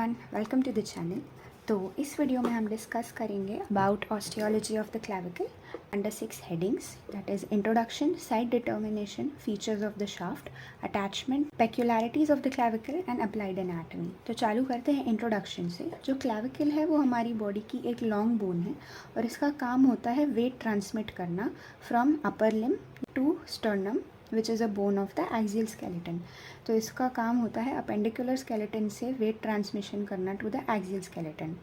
Everyone, welcome to the channel. तो इस video में हम डिस्कस करेंगे about osteology of the clavicle under 6 headings, that is introduction, site determination, features of the shaft, attachment, peculiarities of the clavicle and applied anatomy. तो चालू करते हैं introduction से। जो क्लेविकल है वो हमारी बॉडी की एक लॉन्ग बोन है और इसका काम होता है वेट ट्रांसमिट करना from upper limb to sternum which is a bone of the axial skeleton. तो इसका काम होता है अपेंडिकुलर स्केलेटन से वेट ट्रांसमिशन करना to the axial skeleton.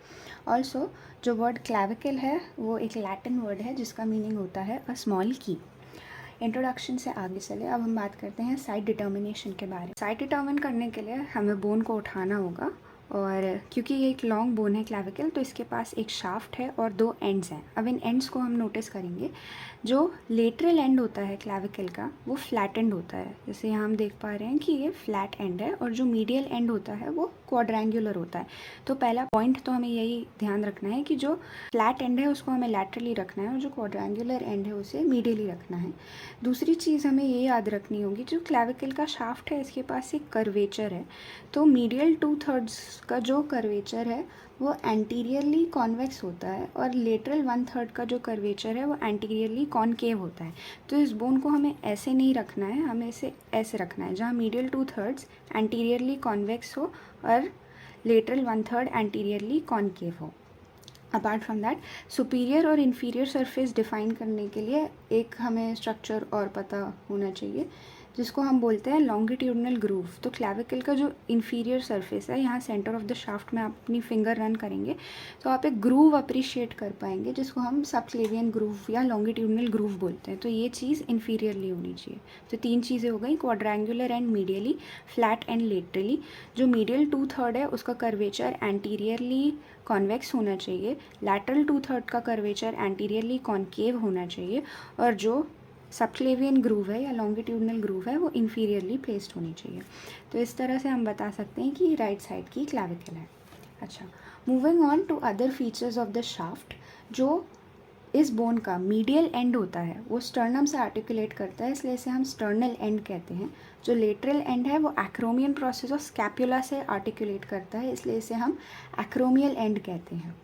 Also जो वर्ड क्लेविकल है वो एक लैटिन वर्ड है जिसका मीनिंग होता है अ स्मॉल की। इंट्रोडक्शन से आगे चले, अब हम बात करते हैं साइट डिटर्मिनेशन के बारे में। साइट डिटर्मिन करने के लिए हमें बोन को उठाना होगा और क्योंकि ये एक लॉन्ग बोन है क्लेविकल, तो इसके पास एक शाफ्ट है और 2 एंड्स हैं। अब इन एंड्स को हम नोटिस करेंगे। जो लेटरल एंड होता है क्लेविकल का वो फ्लैट एंड होता है, जैसे यहाँ हम देख पा रहे हैं कि ये फ्लैट एंड है, और जो मीडियल एंड होता है वो क्वाड्रेंगुलर होता है। तो पहला पॉइंट तो हमें यही ध्यान रखना है कि जो फ्लैट एंड है उसको हमें लैटरली रखना है और जो क्वाड्रेंगुलर एंड है उसे मीडियली रखना है। दूसरी चीज़ हमें ये याद रखनी होगी, जो क्लेविकल का शाफ्ट है इसके पास एक कर्वेचर है। तो मीडियल 2/3 का जो कर्वेचर है वो एंटीरियरली कॉन्वेक्स होता है और लेटरल 1/3 का जो कर्वेचर है वो एंटीरियरली कॉनकेव होता है। तो इस बोन को हमें ऐसे नहीं रखना है, हमें इसे ऐसे रखना है, जहाँ मीडियल 2/3 एंटीरियरली कॉन्वेक्स हो और लेटरल 1/3 एंटीरियरली कॉनकेव हो। अपार्ट फ्रॉम दैट, सुपीरियर और इन्फीरियर सरफेस डिफाइन करने के लिए एक हमें स्ट्रक्चर और पता होना चाहिए जिसको हम बोलते हैं लॉन्गिट्यूडनल ग्रूव। तो क्लेविकल का जो इन्फीरियर सरफेस है, यहाँ सेंटर ऑफ द शाफ्ट में आप अपनी फिंगर रन करेंगे तो आप एक ग्रूव अप्रिशिएट कर पाएंगे जिसको हम सबक्लेवियन ग्रूव या लॉन्गिट्यूडनल ग्रूव बोलते हैं। तो ये चीज़ इन्फीरियरली होनी चाहिए। तो 3 चीज़ें हो गई, quadrangular and medially, flat and laterally. जो मीडियल 2/3 है उसका कर्वेचर एंटीरियरली कॉन्वेक्स होना चाहिए, लैटरल 2/3 का कर्वेचर एंटीरियरली कॉनकेव होना चाहिए, और जो सबक्लेवियन ग्रूव है या लॉन्गिट्यूडनल ग्रूव है वो इन्फीरियरली प्लेस्ड होनी चाहिए। तो इस तरह से हम बता सकते हैं कि राइट साइड की क्लेविकल है। अच्छा, moving on to other features of the shaft. जो इस बोन का मीडियल एंड होता है वो स्टर्नम से आर्टिकुलेट करता है, इसलिए इसे हम स्टर्नल एंड कहते हैं। जो लेटरल एंड है वो एक्रोमियन प्रोसेस ऑफ स्कैपुला से आर्टिकुलेट करता है, इसलिए इसे हम एक्रोमियल एंड कहते हैं।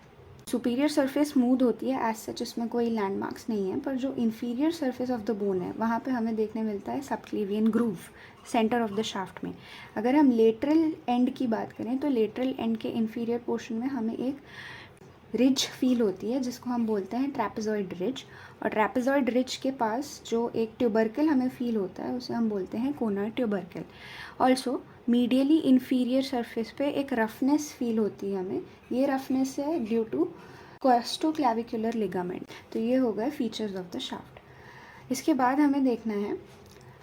सुपीरियर सरफेस स्मूथ होती है, एज सच इसमें कोई लैंडमार्क्स नहीं है, पर जो inferior surface of the bone है वहाँ पे हमें देखने मिलता है subclavian groove centre of the shaft में। अगर हम लेटरल एंड की बात करें तो लेटरल एंड के इन्फीरियर पोर्शन में हमें एक रिज फील होती है जिसको हम बोलते हैं ट्रैपेजॉइड रिज, और ट्रैपेजॉइड रिज के पास जो एक ट्यूबरकल हमें फील होता है उसे हम बोलते हैं conoid tubercle. Also medially inferior surface पे एक रफनेस फील होती है हमें, ये रफनेस है ड्यू टू कोस्टोक्लेविकुलर लिगामेंट। तो ये हो गए फीचर्स ऑफ द शाफ्ट। इसके बाद हमें देखना है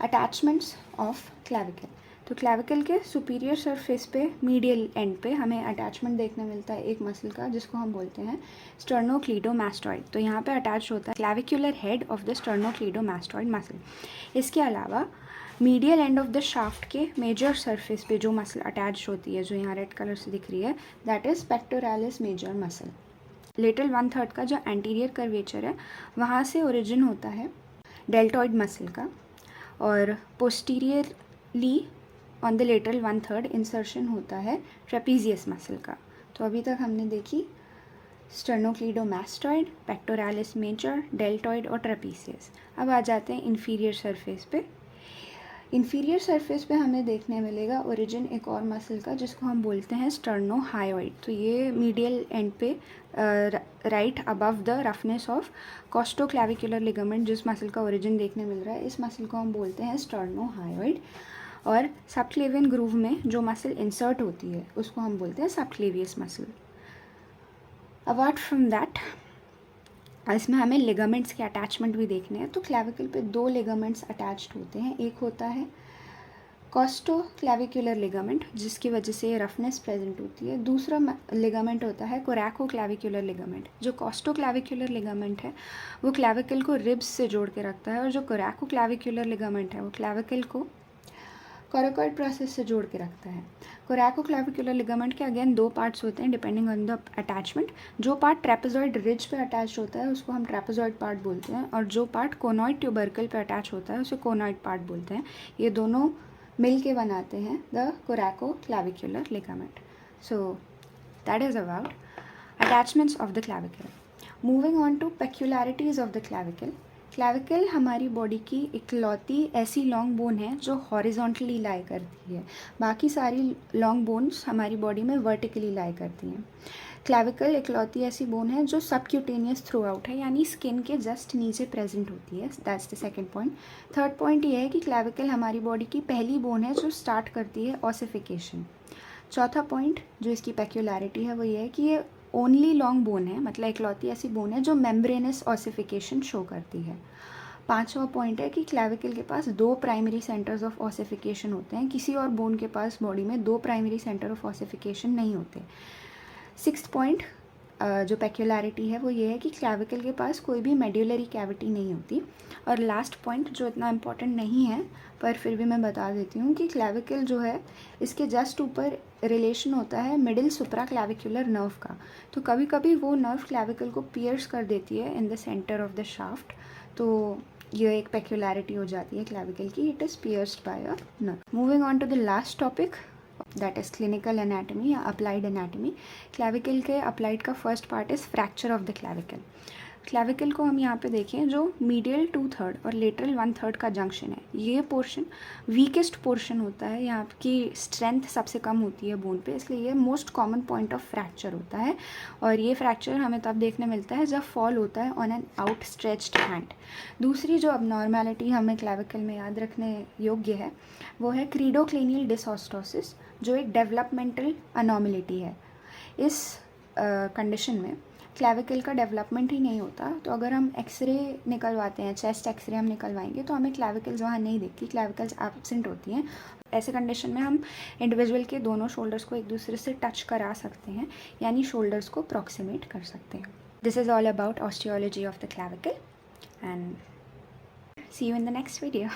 अटैचमेंट्स ऑफ क्लेविकल। तो क्लेविकल के सुपीरियर सरफेस पे मीडियल एंड पे हमें अटैचमेंट देखने मिलता है एक मसल का जिसको हम बोलते हैं स्टर्नोक्लीडोमास्टॉइड। तो यहाँ पे अटैच होता है clavicular head of the sternocleidomastoid muscle. इसके अलावा medial end of the shaft के मेजर सरफेस पे जो मसल अटैच होती है, जो यहाँ रेड कलर से दिख रही है, that is pectoralis major muscle. Lateral 1/3 का जो एंटीरियर कर्वेचर है वहाँ से ओरिजिन होता है डेल्टॉइड मसल का, और posteriorly on the lateral 1/3 insertion होता है ट्रेपीजियस मसल का। तो अभी तक हमने देखी स्टर्नोक्लीडोमास्टॉइड, पेक्टोरालिस मेजर, डेल्टॉइड और ट्रेपीजियस। अब आ जाते हैं इन्फीरियर सरफेस पे। इन्फीरियर सरफेस पे हमें देखने मिलेगा ओरिजिन एक और मसल का जिसको हम बोलते हैं स्टर्नोहायोइड। तो ये मीडियल एंड पे right above the roughness of costoclavicular ligament जिस मसल का ओरिजिन देखने मिल रहा है, इस मसल को हम बोलते हैं स्टर्नोहायोइड। और सबक्लेवियन ग्रूव में जो मसल इंसर्ट होती है उसको हम बोलते हैं subclavius muscle. Apart from that, इसमें हमें लिगामेंट्स के अटैचमेंट भी देखने हैं। तो क्लेविकल पे 2 लिगामेंट्स अटैच्ड होते हैं। एक होता है कोस्टोक्लेविकुलर लिगामेंट जिसकी वजह से रफनेस प्रेजेंट होती है। दूसरा लिगामेंट होता है कोरैकोक्लेविकुलर लिगामेंट। जो कोस्टोक्लेविकुलर लिगामेंट है वो क्लेविकल को रिब्स से जोड़ के रखता है, और जो कोरैकोक्लेविकुलर लिगामेंट है वो क्लेविकल को कोरकोइड प्रोसेस से जोड़ के रखता है। कोरैकोक्लेविकुलर लिगामेंट के अगेन 2 पार्ट्स होते हैं डिपेंडिंग ऑन द अटैचमेंट। जो पार्ट ट्रेपेजॉइड रिज पे अटैच होता है उसको हम ट्रेपेजॉइड पार्ट बोलते हैं, और जो पार्ट कोनॉइड ट्यूबरकल पे अटैच होता है उसे कोनॉइड पार्ट बोलते हैं। ये दोनों मिल के बनाते हैं the coracoclavicular ligament. So that is about attachments of the clavicle. Moving on to peculiarities of the clavicle. Clavicle हमारी बॉडी की इकलौती ऐसी लॉन्ग बोन है जो हॉरिजॉन्टली लाई करती है, बाकी सारी लॉन्ग बोन्स हमारी बॉडी में वर्टिकली लाई करती हैं. क्लैविकल इकलौती ऐसी बोन है जो सबक्यूटेनियस थ्रू आउट है, यानी स्किन के जस्ट नीचे प्रेजेंट होती है. That's the second point. Third point ये है कि क्लैविकल हमारी बॉडी की पहली बोन है जो स्टार्ट करती है ऑसिफिकेशन. चौथा पॉइंट जो इसकी पेक्युलैरिटी है वो ये है कि ये ओनली लॉन्ग बोन है, मतलब इकलौती ऐसी बोन है जो मेम्ब्रेनस ऑसिफिकेशन शो करती है. पांचवा पॉइंट है कि क्लैविकल के पास 2 प्राइमरी सेंटर्स ऑफ ऑसिफिकेशन होते हैं, किसी और बोन के पास बॉडी में 2 प्राइमरी सेंटर ऑफ ऑसिफिकेशन नहीं होते. सिक्स्थ पॉइंट जो पेक्युलैरिटी है वो ये है कि क्लैविकल के पास कोई भी मेड्यूलरी कैविटी नहीं होती. और लास्ट पॉइंट जो इतना इम्पॉर्टेंट नहीं है पर फिर भी मैं बता देती हूँ कि क्लैविकल जो है इसके जस्ट ऊपर रिलेशन होता है मिडिल सुप्रा क्लैविकुलर नर्व का. तो कभी कभी वो नर्व क्लैविकल को पियर्स कर देती है in the centre of the shaft. तो ये एक पेक्युलैरिटी हो जाती है क्लैविकल की, it is pierced by a nerve. Moving on to the last topic, that is clinical anatomy या अप्लाइड एनाटमी. क्लैविकल के अप्लाइड का first part is fracture of the clavicle. Clavicle को हम यहाँ पे देखें जो मीडियल 2/3 और लेटरल 1/3 का जंक्शन है, ये पोर्शन वीकेस्ट पोर्शन होता है, यहाँ की स्ट्रेंथ सबसे कम होती है बोन पे, इसलिए ये most common point of fracture होता है. और ये फ्रैक्चर हमें तब देखने मिलता है जब फॉल होता है on an out stretched hand. दूसरी जो अबनॉर्मैलिटी हमें क्लैविकल में याद रखने योग्य है वो है क्रीडोक्लेनियल डिसऑस्टोसिस, जो एक डेवलपमेंटल अनॉमलिटी है. इस कंडीशन में क्लैविकल का डेवलपमेंट ही नहीं होता. तो अगर हम एक्सरे निकलवाते हैं, चेस्ट एक्सरे हम निकलवाएंगे तो हमें क्लैविकल्स वहाँ नहीं दिखती, क्लैविकल्स एब्सेंट होती हैं. ऐसे कंडीशन में हम इंडिविजुअल के दोनों शोल्डर्स को एक दूसरे से टच करा सकते हैं, यानी शोल्डर्स को अप्रॉक्सीमेट कर सकते हैं. This is all about osteology of the clavicle and see you in the next video.